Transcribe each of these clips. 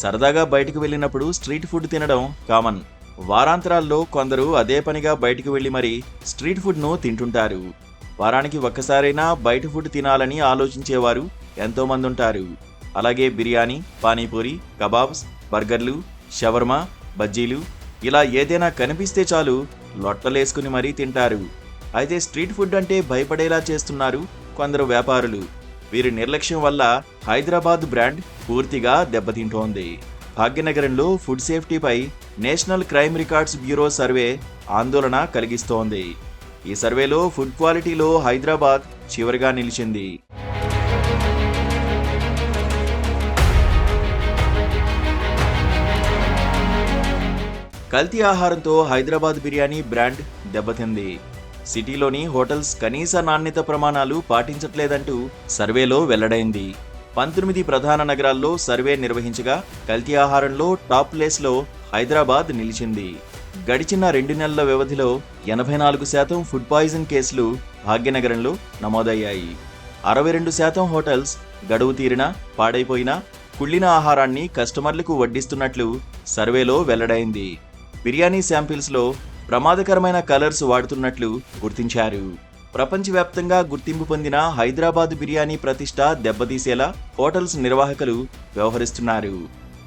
సరదాగా బయటకు వెళ్ళినప్పుడు స్ట్రీట్ ఫుడ్ తినడం కామన్. వారాంతరాల్లో కొందరు అదే పనిగా బయటకు వెళ్లి మరీ స్ట్రీట్ ఫుడ్ను తింటుంటారు. వారానికి ఒక్కసారైనా బయట ఫుడ్ తినాలని ఆలోచించేవారు ఎంతో మంది ఉంటారు. అలాగే బిర్యానీ, పానీపూరి, కబాబ్స్, బర్గర్లు, షవర్మా, బజ్జీలు ఇలా ఏదైనా కనిపిస్తే చాలు లొట్టలేసుకుని మరీ తింటారు. అయితే స్ట్రీట్ ఫుడ్ అంటే భయపడేలా చేస్తున్నారు కొందరు వ్యాపారులు. వీరి నిర్లక్ష్యం వల్ల హైదరాబాద్ బ్రాండ్ పూర్తిగా దెబ్బతింటోంది. భాగ్యనగరంలో ఫుడ్ సేఫ్టీపై national crime records bureau survey ఆందోళన కలిగిస్తోంది. ఈ సర్వేలో ఫుడ్ క్వాలిటీలో హైదరాబాద్ చివరిగా నిలిచింది. కల్తీ ఆహారంతో హైదరాబాద్ బిర్యానీ బ్రాండ్ దెబ్బతింది. సిటీలోని హోటల్స్ కనీస నాణ్యత ప్రమాణాలు పాటించట్లేదంటూ సర్వేలో వెల్లడైంది. 19 ప్రధాన నగరాల్లో సర్వే నిర్వహించగా కల్తీ ఆహారంలో టాప్ ప్లేస్లో హైదరాబాద్ నిలిచింది. గడిచిన 2 నెలల వ్యవధిలో 84% ఫుడ్ పాయిజన్ కేసులు భాగ్యనగరంలో నమోదయ్యాయి. 62% హోటల్స్ గడువు తీరిన, పాడైపోయిన, కుళ్ళిన ఆహారాన్ని కస్టమర్లకు వడ్డిస్తున్నట్లు సర్వేలో వెల్లడైంది. బిర్యానీ శాంపిల్స్లో ప్రమాదకరమైన కలర్స్ వాడుతున్నట్లు గుర్తించారు. ప్రపంచవ్యాప్తంగా గుర్తింపు పొందిన హైదరాబాద్ బిర్యానీ ప్రతిష్ట దెబ్బతీసేలా హోటల్స్ నిర్వాహకులు వ్యవహరిస్తున్నారు.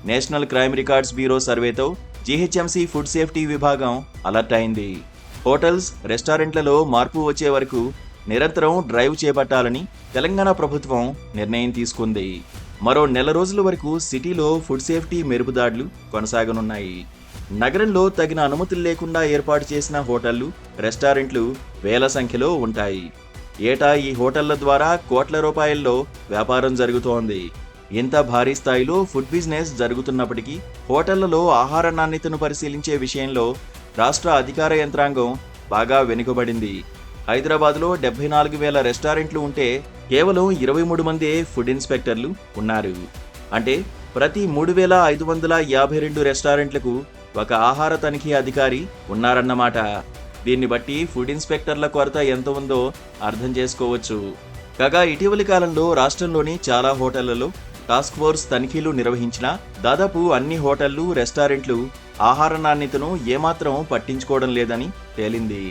నేషనల్ క్రైమ్ రికార్డ్స్ బ్యూరో సర్వేతో జీహెచ్ఎంసీ ఫుడ్ సేఫ్టీ విభాగం అలర్ట్ అయింది. హోటల్స్, రెస్టారెంట్లలో మార్పు వచ్చే వరకు నిరంతరం డ్రైవ్ చేపట్టాలని తెలంగాణ ప్రభుత్వం నిర్ణయం తీసుకుంది. మరో నెల రోజుల వరకు సిటీలో ఫుడ్ సేఫ్టీ మెరుపుదాడులు కొనసాగనున్నాయి. నగరంలో తగిన అనుమతులు లేకుండా ఏర్పాటు చేసిన హోటళ్లు, రెస్టారెంట్లు వేల సంఖ్యలో ఉంటాయి. ఏటా ఈ హోటళ్ల ద్వారా కోట్ల రూపాయల్లో వ్యాపారం జరుగుతోంది. ఇంత భారీ స్థాయిలో ఫుడ్ బిజినెస్ జరుగుతున్నప్పటికీ హోటళ్లలో ఆహార నాణ్యతను పరిశీలించే విషయంలో రాష్ట్ర అధికార యంత్రాంగం బాగా వెనుకబడింది. హైదరాబాద్లో 74,000 రెస్టారెంట్లు ఉంటే కేవలం 23 మందే ఫుడ్ ఇన్స్పెక్టర్లు ఉన్నారు. అంటే ప్రతి 3,552 రెస్టారెంట్లకు ఒక ఆహార తనిఖీ అధికారి ఉన్నారన్నమాట. దీన్ని బట్టి ఫుడ్ ఇన్స్పెక్టర్ల కొరత ఎంత ఉందో అర్థం చేసుకోవచ్చు. కాగా ఇటీవలి కాలంలో రాష్ట్రంలోని చాలా హోటళ్లలో టాస్క్ ఫోర్స్ తనిఖీలు నిర్వహించినా దాదాపు అన్ని హోటళ్లు, రెస్టారెంట్లు ఆహార నాణ్యతను ఏమాత్రం పట్టించుకోవడం లేదని తేలింది.